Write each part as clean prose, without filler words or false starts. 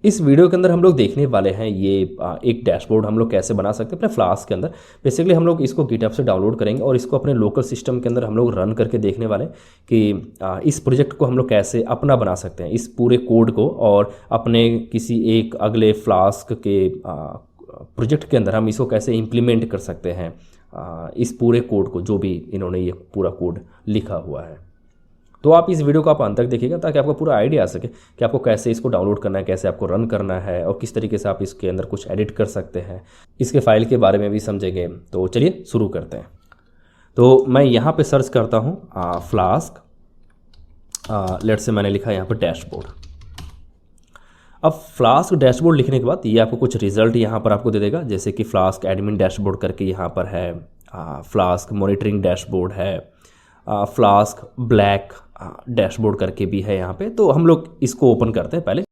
इस वीडियो के अंदर हम लोग देखने वाले हैं ये एक डैशबोर्ड हम लोग कैसे बना सकते हैं अपने फ्लास्क के अंदर। बेसिकली हम लोग इसको गिटहब से डाउनलोड करेंगे और इसको अपने लोकल सिस्टम के अंदर हम लोग रन करके देखने वाले हैं कि इस प्रोजेक्ट को हम लोग कैसे अपना बना सकते हैं, इस पूरे कोड को, और अपने किसी एक अगले फ्लास्क के प्रोजेक्ट के अंदर हम इसको कैसे इम्प्लीमेंट कर सकते हैं, इस पूरे कोड को, जो भी इन्होंने ये पूरा कोड लिखा हुआ है। तो आप इस वीडियो को आप अंत तक देखिएगा ताकि आपको पूरा आइडिया आ सके कि आपको कैसे इसको डाउनलोड करना है, कैसे आपको रन करना है और किस तरीके से आप इसके अंदर कुछ एडिट कर सकते हैं, इसके फाइल के बारे में भी समझेंगे। तो चलिए शुरू करते हैं। तो मैं यहाँ पे सर्च करता हूँ फ्लास्क, लेट से मैंने लिखा यहाँ पर डैशबोर्ड। अब फ्लास्क डैशबोर्ड लिखने के बाद ये आपको कुछ रिजल्ट यहाँ पर आपको दे देगा, जैसे कि फ्लास्क एडमिन डैशबोर्ड करके यहाँ पर है, फ्लास्क मॉनिटरिंग डैशबोर्ड है, फ्लास्क ब्लैक डैशबोर्ड करके भी है यहाँ पे। तो हम लोग इसको ओपन करते हैं पहले,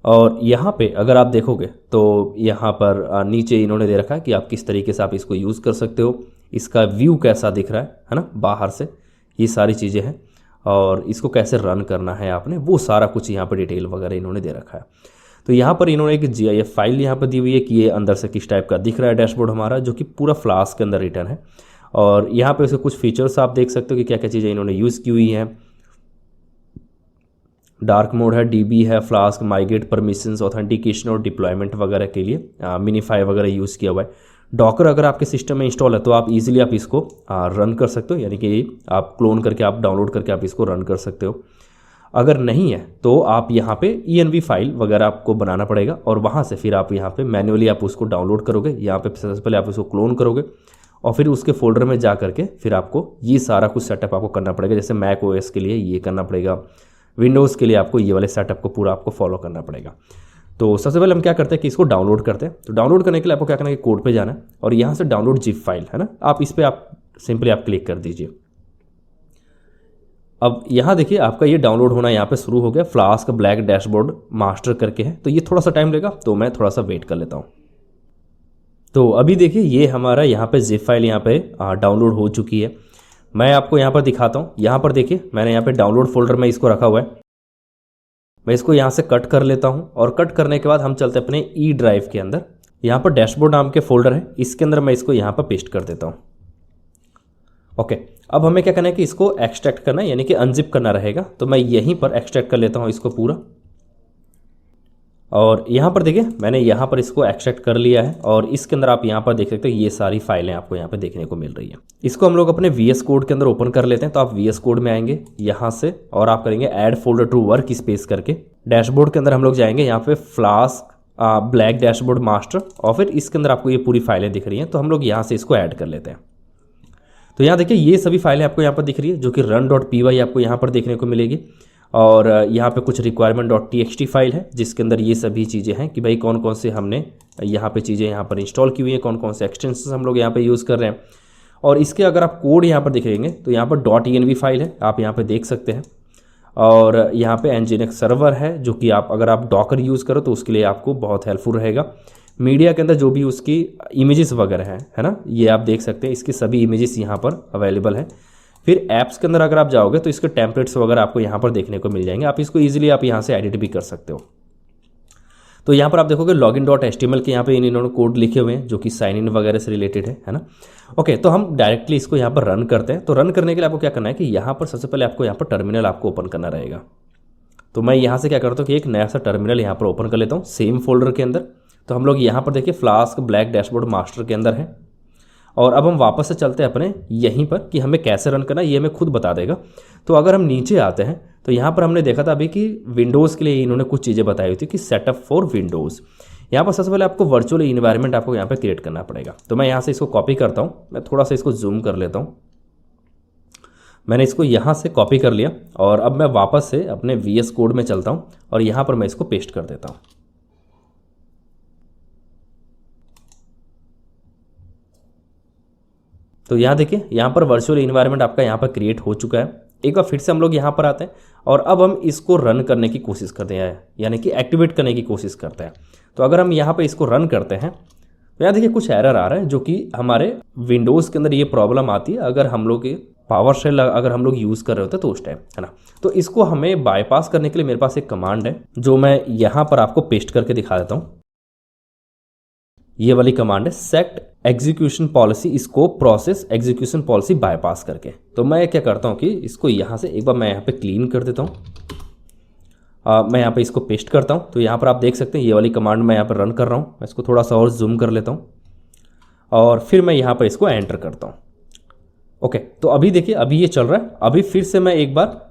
और यहाँ पे अगर आप देखोगे तो यहाँ पर नीचे इन्होंने दे रखा है कि आप किस तरीके से आप इसको यूज़ कर सकते हो, इसका व्यू कैसा दिख रहा है ना, बाहर से, ये सारी चीज़ें हैं, और इसको कैसे रन करना है आपने, वो सारा कुछ यहाँ पर डिटेल वगैरह इन्होंने दे रखा है। तो यहाँ पर इन्होंने एक GIF फाइल यहाँ पर दी हुई है कि ये अंदर से किस टाइप का दिख रहा है डैशबोर्ड हमारा, जो कि पूरा फ्लास्क के अंदर रिटर्न है। और यहाँ पे उसके कुछ फीचर्स आप देख सकते हो कि क्या क्या चीज़ें इन्होंने यूज़ की हुई हैं। डार्क मोड है, DB है, फ्लास्क माइग्रेट परमिशंस, ऑथेंटिकेशन और डिप्लॉयमेंट वगैरह के लिए मिनीफाई वगैरह यूज़ किया हुआ है। डॉकर अगर आपके सिस्टम में इंस्टॉल है तो आप इजीली आप इसको रन कर सकते हो, यानी कि आप क्लोन करके आप डाउनलोड करके आप इसको रन कर सकते हो। अगर नहीं है तो आप यहाँ पे ENV फाइल वगैरह आपको बनाना पड़ेगा, और वहाँ से फिर आप यहाँ पे मैन्युअली आप उसको डाउनलोड करोगे। यहाँ पे सबसे पहले आप उसको क्लोन करोगे और फिर उसके फोल्डर में जा करके फिर आपको ये सारा कुछ सेटअप आपको करना पड़ेगा। जैसे मैक OS के लिए ये करना पड़ेगा, विंडोज़ के लिए आपको ये वाले सेटअप को पूरा आपको फॉलो करना पड़ेगा। तो सबसे पहले हम क्या करते हैं कि इसको डाउनलोड करते हैं। तो डाउनलोड करने के लिए आपको क्या करना है कि कोड पे जाना है और यहाँ से डाउनलोड जिप फाइल है ना, आप इस पर आप सिंपली आप क्लिक कर दीजिए। अब यहाँ देखिए आपका ये डाउनलोड होना यहाँ पे शुरू हो गया। फ्लास्क ब्लैक डैशबोर्ड मास्टर करके है, तो ये थोड़ा सा टाइम लेगा, तो मैं थोड़ा सा वेट कर लेता हूँ। तो अभी देखिए ये हमारा यहाँ पे जिप फाइल यहाँ पे डाउनलोड हो चुकी है। मैं आपको यहाँ पर दिखाता हूँ। यहाँ पर देखिए मैंने यहाँ पे डाउनलोड फोल्डर में इसको रखा हुआ है। मैं इसको यहाँ से कट कर लेता हूँ, और कट करने के बाद हम चलते हैं अपने E ड्राइव के अंदर। यहाँ पर डैशबोर्ड नाम के फोल्डर है, इसके अंदर मैं इसको यहाँ पर पेस्ट कर देता हूँ। ओके, अब हमें क्या करना है कि इसको एक्सट्रैक्ट करना है, यानी कि अनजिप करना रहेगा। तो मैं यहीं पर एक्सट्रैक्ट कर लेता हूँ इसको पूरा, और यहाँ पर देखिए मैंने यहाँ पर इसको एक्सट्रैक्ट कर लिया है। और इसके अंदर आप यहाँ पर देख सकते हो ये सारी फाइलें आपको यहाँ पे देखने को मिल रही है। इसको हम लोग अपने VS कोड के अंदर ओपन कर लेते हैं। तो आप VS कोड में आएंगे यहाँ से, और आप करेंगे add folder to workspace करके। डैशबोर्ड के अंदर हम लोग जाएंगे यहाँ पे फ्लास्क ब्लैक डैशबोर्ड मास्टर, और फिर इसके अंदर आपको ये पूरी फाइलें दिख रही हैं। तो हम लोग यहाँ से इसको ऐड कर लेते हैं। तो यहाँ देखिए ये सभी फाइलें आपको यहाँ पर दिख रही है, जो कि run.py आपको यहाँ पर देखने को मिलेगी। और यहाँ पे कुछ requirement.txt फाइल है, जिसके अंदर ये सभी चीज़ें हैं कि भाई कौन कौन से हमने यहाँ पे चीज़ें यहाँ पर इंस्टॉल की हुई हैं, कौन कौन से एक्सटेंशन हम लोग यहाँ पे यूज़ कर रहे हैं। और इसके अगर आप कोड यहाँ पर देखेंगे तो यहाँ पर .env फाइल है, आप यहाँ पे देख सकते हैं। और यहाँ पे nginx सर्वर है, जो कि आप अगर आप डॉकर यूज़ करो तो उसके लिए आपको बहुत हेल्पफुल रहेगा। मीडिया के अंदर जो भी उसकी इमेजेस वगैरह हैं, है ना, ये आप देख सकते हैं, इसकी सभी इमेजेस यहाँ पर अवेलेबल है। फिर ऐप्स के अंदर अगर आप जाओगे तो इसके टेम्पलेट्स वगैरह आपको यहाँ पर देखने को मिल जाएंगे। आप इसको इजीली आप यहाँ से एडिट भी कर सकते हो। तो यहाँ पर आप देखोगे login.html के यहाँ पे इन्होंने कोड लिखे हुए हैं, जो कि साइन इन वगैरह से रिलेटेड है ना। ओके, तो हम डायरेक्टली इसको यहाँ पर रन करते हैं। तो रन करने के लिए आपको क्या करना है कि यहाँ पर सबसे पहले आपको यहाँ पर टर्मिनल आपको ओपन करना रहेगा। तो मैं यहाँ से क्या करता हूँ कि एक नया सा टर्मिनल यहाँ पर ओपन कर लेता हूँ सेम फोल्डर के अंदर। तो हम लोग यहाँ पर देखिए फ्लास्क ब्लैक डैशबोर्ड मास्टर के अंदर है। और अब हम वापस से चलते हैं अपने यहीं पर कि हमें कैसे रन करना है, ये हमें खुद बता देगा। तो अगर हम नीचे आते हैं तो यहाँ पर हमने देखा था अभी कि विंडोज़ के लिए इन्होंने कुछ चीज़ें बताई हुई थी कि सेटअप फॉर विंडोज़। यहाँ पर सबसे पहले आपको वर्चुअल इन्वायरमेंट आपको यहाँ पर क्रिएट करना पड़ेगा। तो मैं यहाँ से इसको कॉपी करता हूँ, मैं थोड़ा सा इसको जूम कर लेता हूँ। मैंने इसको यहाँ से कॉपी कर लिया, और अब मैं वापस से अपने VS कोड में चलता हूँ और यहाँ पर मैं इसको पेस्ट कर देता हूँ। तो यहाँ देखिए यहाँ पर वर्चुअल इन्वायरमेंट आपका यहाँ पर क्रिएट हो चुका है। एक बार फिर से हम लोग यहाँ पर आते हैं और अब हम इसको रन करने की कोशिश करते हैं, यानी कि एक्टिवेट करने की कोशिश करते हैं। तो अगर हम यहाँ पर इसको रन करते हैं तो यहाँ देखिए कुछ एरर आ रहा है, जो कि हमारे विंडोज़ के अंदर ये प्रॉब्लम आती है अगर हम लोग पावर शेल अगर हम लोग यूज़ कर रहे होते तो उस टाइम, है ना। तो इसको हमें बाईपास करने के लिए मेरे पास एक कमांड है जो मैं यहाँ पर आपको पेस्ट करके दिखा देता हूँ। ये वाली कमांड है set execution policy scope process execution policy bypass करके। तो मैं क्या करता हूँ कि इसको यहाँ से एक बार मैं यहाँ पे क्लीन कर देता हूँ। मैं यहाँ पे इसको पेस्ट करता हूँ। तो यहाँ पर आप देख सकते हैं ये वाली कमांड मैं यहाँ पर रन कर रहा हूँ। मैं इसको थोड़ा सा और जूम कर लेता हूँ और फिर मैं यहाँ पर इसको एंटर करता हूँ। ओके, तो अभी देखिए अभी ये चल रहा है। अभी फिर से मैं एक बार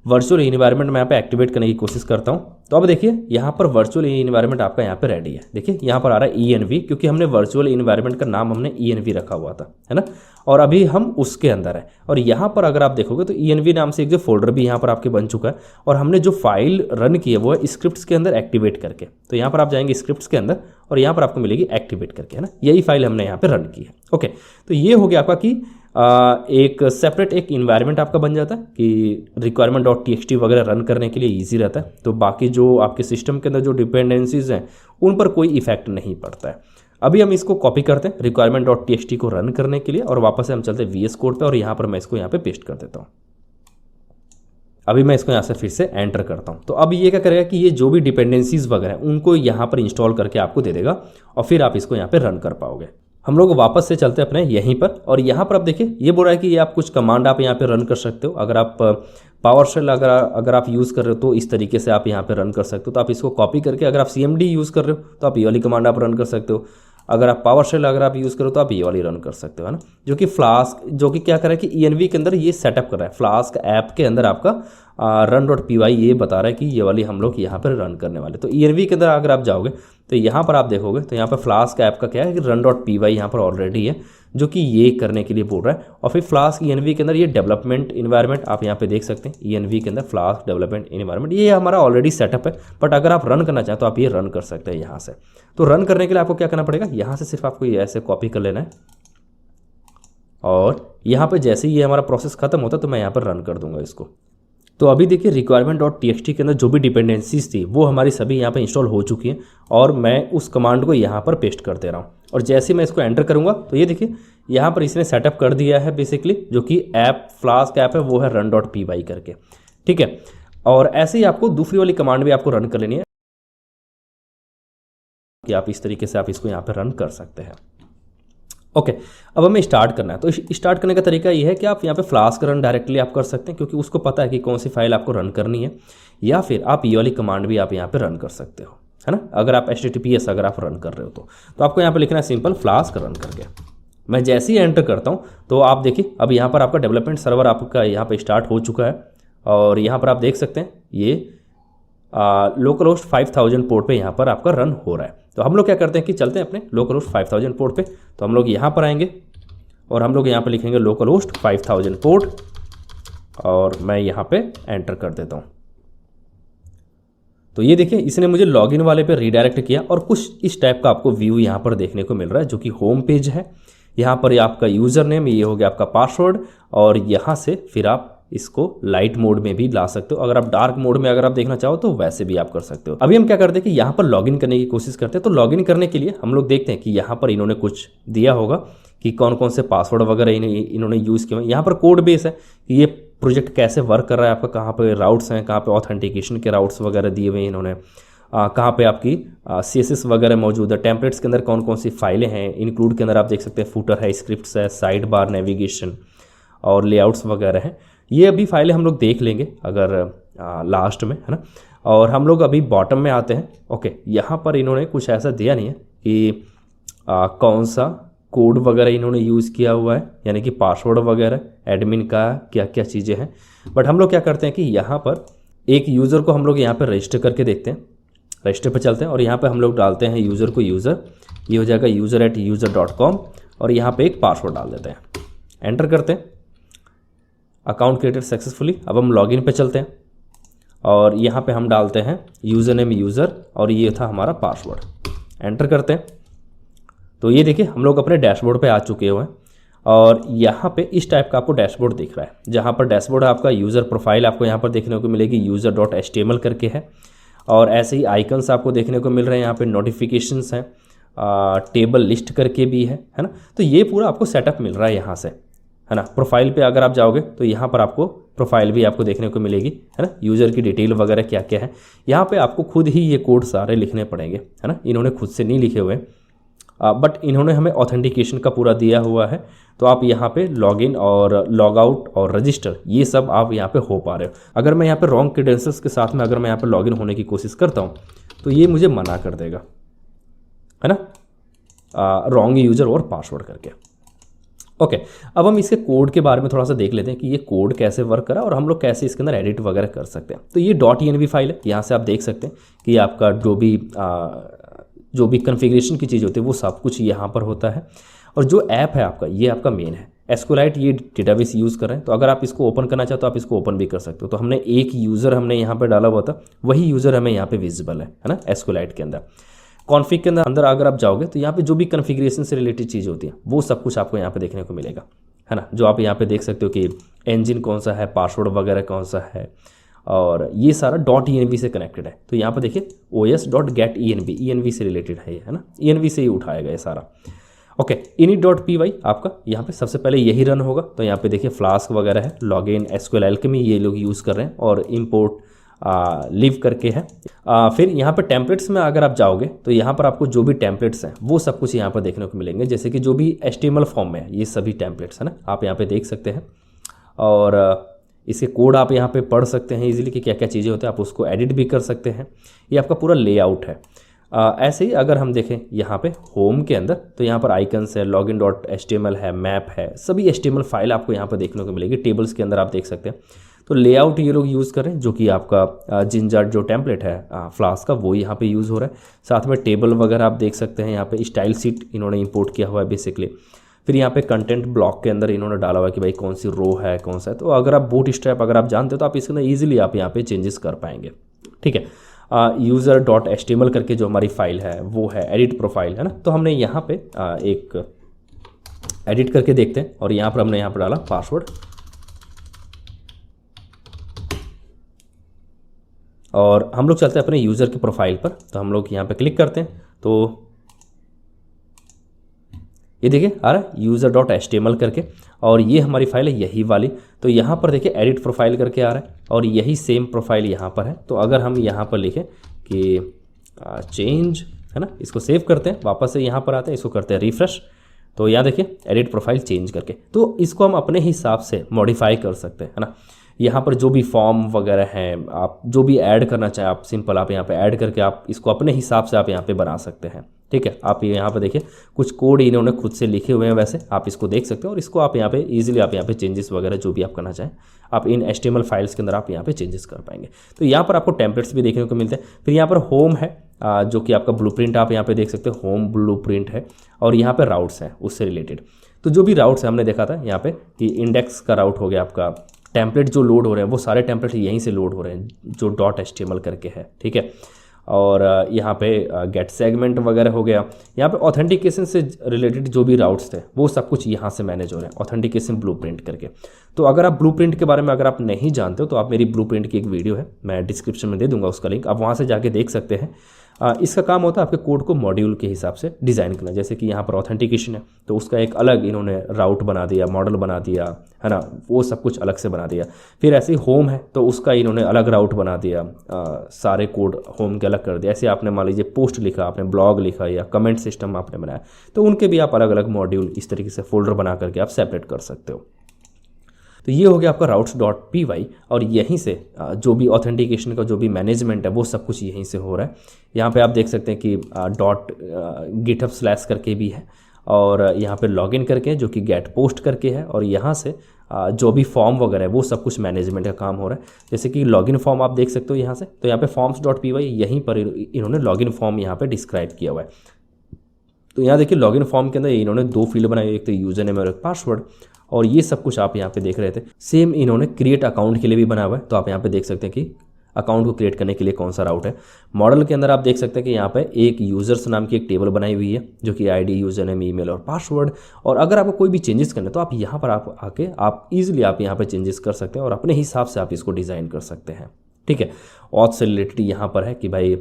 वर्चुअल इन्वायरमेंट में यहाँ पे एक्टिवेट करने की कोशिश करता हूँ। तो अब देखिए यहाँ पर वर्चुअल इन्वायरमेंट आपका यहाँ पे रेडी है। देखिए यहाँ पर आ रहा है ENV, क्योंकि हमने वर्चुअल इन्वायरमेंट का नाम हमने ENV रखा हुआ था, है ना। और अभी हम उसके अंदर है और यहाँ पर अगर आप देखोगे तो ENV नाम से एक जो फोल्डर भी यहाँ पर आपके बन चुका है और हमने जो फाइल रन की है वो है स्क्रिप्ट्स के अंदर एक्टिवेट करके। तो यहाँ पर आप जाएंगे स्क्रिप्ट्स के अंदर और यहाँ पर आपको मिलेगी एक्टिवेट करके, है ना। यही फाइल हमने यहाँ पर रन की है। ओके, तो ये हो गया आपका कि एक सेपरेट एक इन्वायरमेंट आपका बन जाता है कि requirement.txt वगैरह रन करने के लिए इजी रहता है। तो बाकी जो आपके सिस्टम के अंदर जो डिपेंडेंसीज हैं उन पर कोई इफेक्ट नहीं पड़ता है। अभी हम इसको कॉपी करते हैं requirement.txt को रन करने के लिए और वापस से हम चलते हैं VS कोड पे और यहाँ पर मैं इसको यहाँ पे पेस्ट कर देता हूँ। अभी मैं इसको यहाँ से फिर से एंटर करता हूँ। तो अब ये क्या करेगा कि ये जो भी डिपेंडेंसीज वगैरह हैं उनको यहाँ पर इंस्टॉल करके आपको दे देगा और फिर आप इसको यहाँ पे रन कर पाओगे। हम लोग वापस से चलते हैं अपने यहीं पर और यहाँ पर आप देखिए ये बोल रहा है कि ये आप कुछ कमांड आप यहाँ पे रन कर सकते हो। अगर आप पावर शेल अगर आप यूज़ कर रहे हो तो इस तरीके से आप यहाँ पे रन कर सकते हो। तो आप इसको कॉपी करके अगर आप CMD यूज़ कर रहे हो तो आप ये वाली कमांड आप रन कर सकते हो। अगर आप पावर शेल अगर आप यूज़ करो तो आप ये वाली रन कर सकते हो, है ना। जो कि फ्लास्क जो कि क्या कर रहा है कि ENV के अंदर ये सेटअप कर रहा है। फ्लास्क ऐप के अंदर आपका run.py ये बता रहा है कि ये वाली हम लोग यहाँ पर रन करने वाले। तो ENV के अंदर अगर आप जाओगे तो यहाँ पर आप देखोगे तो यहाँ पर फ्लास्क ऐप का क्या है कि run.py यहाँ पर ऑलरेडी है जो कि ये करने के लिए बोल रहा है। और फिर फ्लास्क ENV के अंदर ये डेवलपमेंट इन्वायरमेंट आप यहाँ पे देख सकते हैं। ENV के अंदर फ्लास्क डेवलपमेंट इन्वायरमेंट ये हमारा ऑलरेडी सेटअप है, बट अगर आप रन करना चाहें तो आप ये रन कर सकते हैं यहाँ से। तो रन करने के लिए आपको क्या करना पड़ेगा, यहाँ से सिर्फ आपको ये ऐसे कॉपी कर लेना है और यहाँ पर जैसे ही ये हमारा प्रोसेस खत्म होता है तो मैं यहाँ पर रन कर दूंगा इसको। तो अभी देखिए requirement.txt के अंदर जो भी डिपेंडेंसीज थी वो हमारी सभी यहाँ पे इंस्टॉल हो चुकी हैं और मैं उस कमांड को यहाँ पर पेस्ट कर दे रहा हूँ। और जैसे मैं इसको एंटर करूँगा तो ये देखिए यहाँ पर इसने सेटअप कर दिया है बेसिकली, जो कि ऐप फ्लास्क ऐप है वो है run.py करके, ठीक है। और ऐसे ही आपको दूसरी वाली कमांड भी आपको रन कर लेनी है कि आप इस तरीके से आप इसको यहाँ पर रन कर सकते हैं। ओके, अब हमें स्टार्ट करना है। तो स्टार्ट करने का तरीका ये है कि आप यहाँ पे फ्लास्क रन डायरेक्टली आप कर सकते हैं क्योंकि उसको पता है कि कौन सी फाइल आपको रन करनी है, या फिर आप ये वाली कमांड भी आप यहाँ पे रन कर सकते हो, है ना। अगर आप HTTPS अगर आप रन कर रहे हो तो आपको यहाँ पे लिखना है सिंपल फ्लास्क रन करके। मैं जैसे ही एंटर करता हूँ तो आप देखिए अब यहाँ पर आपका डेवलपमेंट सर्वर आपका यहाँ पर स्टार्ट हो चुका है और यहाँ पर आप देख सकते हैं ये लोकल होस्ट 5000 पोर्ट पे यहाँ पर आपका रन हो रहा है। तो हम लोग क्या करते हैं कि चलते हैं अपने लोकल होस्ट 5000 पोर्ट पे। तो हम लोग यहाँ पर आएंगे और हम लोग यहाँ पे लिखेंगे लोकल होस्ट 5000 पोर्ट और मैं यहाँ पे एंटर कर देता हूँ। तो ये देखिए इसने मुझे लॉगिन वाले पे रीडायरेक्ट किया और कुछ इस टाइप का आपको व्यू यहाँ पर देखने को मिल रहा है जो कि होम पेज है। यहाँ पर आपका यूज़र नेम, ये हो गया आपका पासवर्ड और यहाँ से फिर आप इसको लाइट मोड में भी ला सकते हो। अगर आप डार्क मोड में अगर आप देखना चाहो तो वैसे भी आप कर सकते हो। अभी हम क्या करते हैं कि यहाँ पर लॉगिन करने की कोशिश करते हैं। तो लॉगिन करने के लिए हम लोग देखते हैं कि यहाँ पर इन्होंने कुछ दिया होगा कि कौन कौन से पासवर्ड वगैरह इन्होंने यूज़ किए हैं। यहाँ पर कोड बेस है कि ये प्रोजेक्ट कैसे वर्क कर रहा है, आपका कहाँ पर राउट्स हैं, कहाँ पर ऑथेंटिकेशन के राउट्स वगैरह दिए हुए हैं इन्होंने, कहाँ पे आपकी CSS वगैरह मौजूद है, टेम्पलेट्स के अंदर कौन कौन सी फाइलें हैं, इंक्लूड के अंदर आप देख सकते हैं फूटर है, स्क्रिप्ट्स है, साइड बार, नेविगेशन और लेआउट्स वगैरह हैं। ये अभी फाइलें हम लोग देख लेंगे अगर लास्ट में, है ना। और हम लोग अभी बॉटम में आते हैं। ओके, यहाँ पर इन्होंने कुछ ऐसा दिया नहीं है कि कौन सा कोड वगैरह इन्होंने यूज़ किया हुआ है, यानी कि पासवर्ड वगैरह एडमिन का क्या क्या चीज़ें हैं। बट हम लोग क्या करते हैं कि यहाँ पर एक यूज़र को हम लोग यहाँ पर रजिस्टर करके देखते हैं। रजिस्टर पर चलते हैं और यहाँ पर हम लोग डालते हैं यूज़र को यूज़र, ये हो जाएगा user@user.com और यहाँ पर एक पासवर्ड डाल देते हैं, एंटर करते हैं। Account created successfully. अब हम लॉगिन पे चलते हैं और यहाँ पे हम डालते हैं यूज़र नेम यूज़र और ये था हमारा पासवर्ड, एंटर करते हैं। तो ये देखिए हम लोग अपने डैशबोर्ड पे आ चुके हुए हैं और यहाँ पे इस टाइप का आपको डैशबोर्ड दिख रहा है, जहाँ पर डैशबोर्ड आपका यूज़र प्रोफाइल आपको यहाँ पर देखने को मिलेगी, user.html करके है। और ऐसे ही आइकन्स आपको देखने को मिल रहे हैं, यहाँ पे नोटिफिकेशंस हैं, टेबल लिस्ट करके भी है ना। तो ये पूरा आपको सेटअप मिल रहा है यहाँ से। है ना। प्रोफाइल पे अगर आप जाओगे तो यहाँ पर आपको प्रोफाइल भी आपको देखने को मिलेगी, है ना। यूज़र की डिटेल वगैरह क्या क्या है, यहाँ पे आपको खुद ही ये कोड सारे लिखने पड़ेंगे, है ना। इन्होंने खुद से नहीं लिखे हुए, बट इन्होंने हमें ऑथेंटिकेशन का पूरा दिया हुआ है। तो आप यहाँ पे लॉगिन और लॉग आउट और रजिस्टर ये सब आप यहाँ पे हो पा रहे हो। अगर मैं यहाँ पे रॉन्ग क्रेडेंशियल्स के साथ में अगर मैं यहाँ पे लॉगिन होने की कोशिश करता हूँ तो ये मुझे मना कर देगा, है ना, रॉन्ग यूज़र और पासवर्ड करके। ओके, अब हम इसके कोड के बारे में थोड़ा सा देख लेते हैं कि ये कोड कैसे वर्क करा और हम लोग कैसे इसके अंदर एडिट वगैरह कर सकते हैं। तो ये .env फाइल है, यहाँ से आप देख सकते हैं कि आपका जो भी कन्फिग्रेशन की चीज़ होती है वो सब कुछ यहाँ पर होता है। और जो ऐप है आपका, ये आपका मेन है एस्क्यूलाइट, ये डेटाबेस यूज़ कर रहे हैं। तो अगर आप इसको ओपन करना चाहते हो तो आप इसको ओपन भी कर सकते हो। तो हमने एक यूज़र हमने यहाँ पर डाला हुआ था, वही यूज़र हमें यहाँ पे विजिबल है ना एस्क्यूलाइट के अंदर। कॉन्फ़िग के अंदर अगर आप जाओगे तो यहाँ पे जो भी कन्फिग्रेशन से रिलेटेड चीज़ होती है वो सब कुछ आपको यहाँ पे देखने को मिलेगा, है ना। जो आप यहाँ पे देख सकते हो कि इंजन कौन सा है, पासवर्ड वगैरह कौन सा है, और ये सारा .env से कनेक्टेड है। तो यहाँ पर देखिए os.get.env, env से रिलेटेड है ये, है ना, env से ही उठाया गया सारा। ओके, init.py आपका यहाँ पे सबसे पहले यही रन होगा। तो यहाँ पे देखिए फ्लास्क वगैरह है, लॉगिन एसक्यूएल एल्केमी ये लोग यूज़ कर रहे हैं, और इम्पोर्ट लिव करके है। फिर यहाँ पर टेम्पलेट्स में अगर आप जाओगे तो यहाँ पर आपको जो भी टेम्पलेट्स हैं वो सब कुछ यहाँ पर देखने को मिलेंगे, जैसे कि जो भी HTML फॉर्म में है ये सभी टेम्पलेट्स है ना, आप यहाँ पे देख सकते हैं। और इसके कोड आप यहाँ पे पढ़ सकते हैं इजीली कि क्या क्या चीज़ें होती हैं, आप उसको एडिट भी कर सकते हैं। ये आपका पूरा लेआउट है। ऐसे ही अगर हम देखें यहाँ पे होम के अंदर तो यहाँ पर आइकन्स है, login.html है, मैप है, सभी HTML फाइल आपको यहाँ पर देखने को मिलेगी। टेबल्स के अंदर आप देख सकते हैं। तो लेआउट ये लोग यूज़ कर रहे हैं, जो कि आपका जिंजर जो टेम्पलेट है फ्लास्क का वो यहाँ पे यूज़ हो रहा है। साथ में टेबल वगैरह आप देख सकते हैं, यहाँ पे स्टाइल सीट इन्होंने इंपोर्ट किया हुआ है बेसिकली। फिर यहाँ पे कंटेंट ब्लॉक के अंदर इन्होंने डाला हुआ है कि भाई कौन सी रो है कौन सा है। तो अगर आप बूटस्ट्रैप अगर आप जानते हो तो आप इसके अंदर ईजिली आप यहाँ पे चेंजेस कर पाएंगे, ठीक है। user.html करके जो हमारी फाइल है वो है एडिट प्रोफाइल, है ना। तो हमने यहाँ पे एक एडिट करके देखते हैं, और यहाँ पर हमने यहाँ पर डाला पासवर्ड, और हम लोग चलते हैं अपने यूज़र के प्रोफाइल पर। तो हम लोग यहाँ पे क्लिक करते हैं तो ये देखिए आ रहा है user.html करके, और ये हमारी फाइल है यही वाली। तो यहाँ पर देखिए एडिट प्रोफाइल करके आ रहा है, और यही सेम प्रोफाइल यहाँ पर है। तो अगर हम यहाँ पर लिखें कि चेंज, है ना, इसको सेव करते हैं, वापस से यहाँ पर आते हैं, इसको करते हैं रिफ्रेश। तो यहाँ देखिए एडिट प्रोफाइल चेंज करके, तो इसको हम अपने हिसाब से मॉडिफाई कर सकते हैं, है ना। यहाँ पर जो भी फॉर्म वगैरह हैं, आप जो भी ऐड करना चाहें आप सिंपल आप यहाँ पे ऐड करके आप इसको अपने हिसाब से आप यहाँ पे बना सकते हैं, ठीक है। आप यहाँ पे देखिए कुछ कोड इन्होंने खुद से लिखे हुए हैं, वैसे आप इसको देख सकते हो, और इसको आप यहाँ पे इजीली आप यहाँ पे चेंजेस वगैरह जो भी आप करना चाहें आप इन HTML फाइल्स के अंदर आप यहाँ पे चेंजेस कर पाएंगे। तो यहाँ पर आपको टेम्पलेट्स भी देखने को मिलते हैं। फिर यहाँ पर होम है, जो कि आपका ब्लूप्रिंट आप यहाँ पे देख सकते हो, होम ब्लूप्रिंट है, और यहाँ पर राउट्स हैं उससे रिलेटेड। तो जो भी राउट्स है हमने देखा था यहाँ पे कि इंडेक्स का राउट हो गया, आपका टेम्पलेट जो लोड हो रहे हैं वो सारे टेम्पलेट यहीं से लोड हो रहे हैं जो .html करके है, ठीक है। और यहाँ पे गेट सेगमेंट वगैरह हो गया। यहाँ पे ऑथेंटिकेशन से रिलेटेड जो भी राउट्स थे वो सब कुछ यहाँ से मैनेज हो रहे हैं ऑथेंटिकेशन ब्लूप्रिंट करके। तो अगर आप ब्लूप्रिंट के बारे में अगर आप नहीं जानते हो तो आप मेरी ब्लूप्रिंट की एक वीडियो है, मैं डिस्क्रिप्शन में दे दूंगा उसका लिंक, आप वहाँ से जाके देख सकते हैं। इसका काम होता है आपके कोड को मॉड्यूल के हिसाब से डिज़ाइन करना। जैसे कि यहाँ पर ऑथेंटिकेशन है तो उसका एक अलग इन्होंने राउट बना दिया, मॉडल बना दिया, है ना, वो सब कुछ अलग से बना दिया। फिर ऐसे ही होम है तो उसका इन्होंने अलग राउट बना दिया, सारे कोड होम के अलग कर दिया। ऐसे आपने मान लीजिए पोस्ट लिखा, आपने ब्लॉग लिखा या कमेंट सिस्टम आपने बनाया, तो उनके भी आप अलग अलग मॉड्यूल इस तरीके से फोल्डर बना करके आप सेपरेट कर सकते हो। तो ये हो गया आपका routes.py, और यहीं से जो भी ऑथेंटिकेशन का जो भी मैनेजमेंट है वो सब कुछ यहीं से हो रहा है। यहाँ पे आप देख सकते हैं कि .github/ करके भी है, और यहाँ पे लॉगिन करके जो कि गेट पोस्ट करके है, और यहाँ से जो भी फॉर्म वगैरह है वो सब कुछ मैनेजमेंट का काम हो रहा है। जैसे कि लॉगिन फॉर्म आप देख सकते हो यहाँ से, तो यहाँ पे forms.py यहीं पर इन्होंने लॉगिन फॉर्म यहाँ पे डिस्क्राइब किया हुआ है। तो यहाँ देखिए लॉगिन फॉर्म के अंदर इन्होंने दो फील्ड बनाई, एक तो यूजर नेम और एक पासवर्ड, और ये सब कुछ आप यहाँ पे देख रहे थे। सेम इन्होंने क्रिएट अकाउंट के लिए भी बना हुआ है, तो आप यहाँ पे देख सकते हैं कि अकाउंट को क्रिएट करने के लिए कौन सा राउट है। मॉडल के अंदर आप देख सकते हैं कि यहाँ पे एक यूजर्स नाम की एक टेबल बनाई हुई है जो कि ID, यूजर नेम, ईमेल और पासवर्ड। और अगर आपको कोई भी चेंजेस करना है तो आप यहाँ पर आप आके आप ईजिली आप यहाँ पे चेंजेस कर सकते हैं और अपने हिसाब से आप इसको डिज़ाइन कर सकते हैं, ठीक है। ऑथ से रिलेटेड यहाँ पर है कि भाई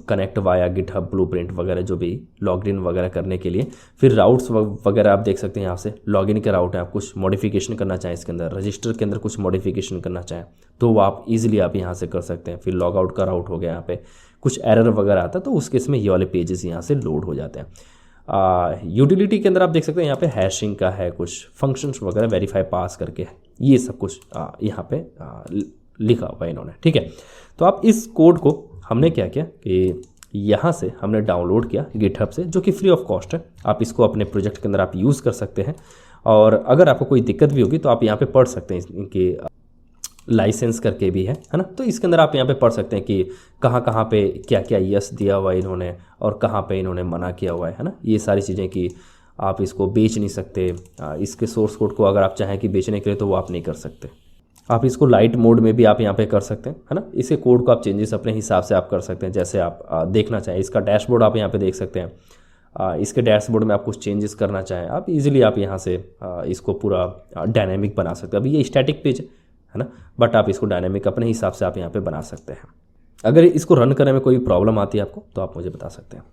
कनेक्ट वाया गिटहब ब्लूप्रिंट वगैरह जो भी लॉगिन वगैरह करने के लिए। फिर राउट्स वगैरह आप देख सकते हैं यहाँ से लॉगिन के राउट है, आप कुछ मॉडिफिकेशन करना चाहें इसके अंदर, रजिस्टर के अंदर कुछ मॉडिफिकेशन करना चाहें तो वो आप इजीली आप यहाँ से कर सकते हैं। फिर लॉग आउट का राउट हो गया, यहाँ पे कुछ एरर वगैरह आता है तो उस केस में ये वाले पेजेस यहाँ से लोड हो जाते हैं। यूटिलिटी के अंदर आप देख सकते हैं यहाँ पे हैशिंग का है, कुछ फंक्शंस वगैरह वेरीफाई पास करके ये सब कुछ यहाँ पे लिखा हुआ है इन्होंने, ठीक है। तो आप इस कोड को हमने क्या किया कि यहाँ से हमने डाउनलोड किया गिटहब से, जो कि फ्री ऑफ कॉस्ट है। आप इसको अपने प्रोजेक्ट के अंदर आप यूज़ कर सकते हैं और अगर आपको कोई दिक्कत भी होगी तो आप यहाँ पे पढ़ सकते हैं, इनके लाइसेंस करके भी है ना। तो इसके अंदर आप यहाँ पे पढ़ सकते हैं कि कहाँ कहाँ पे क्या क्या यस दिया हुआ है इन्होंने और कहाँ पे इन्होंने मना किया हुआ है ना। ये सारी चीज़ें कि आप इसको बेच नहीं सकते, इसके सोर्स कोड को अगर आप चाहें कि बेचने के लिए तो वो आप नहीं कर सकते। आप इसको लाइट मोड में भी आप यहाँ पे कर सकते हैं, है ना। इसे कोड को आप चेंजेस अपने हिसाब से आप कर सकते हैं, जैसे आप देखना चाहें। इसका डैशबोर्ड आप यहाँ पे देख सकते हैं। इसके डैशबोर्ड में आप कुछ चेंजेस करना चाहें आप इजीली आप यहाँ से इसको पूरा डायनेमिक बना सकते हैं। अभी ये स्टैटिक पेज है ना, बट आप इसको डायनेमिक अपने हिसाब से आप यहाँ पे बना सकते हैं। अगर इसको रन करने में कोई प्रॉब्लम आती है आपको तो आप मुझे बता सकते हैं।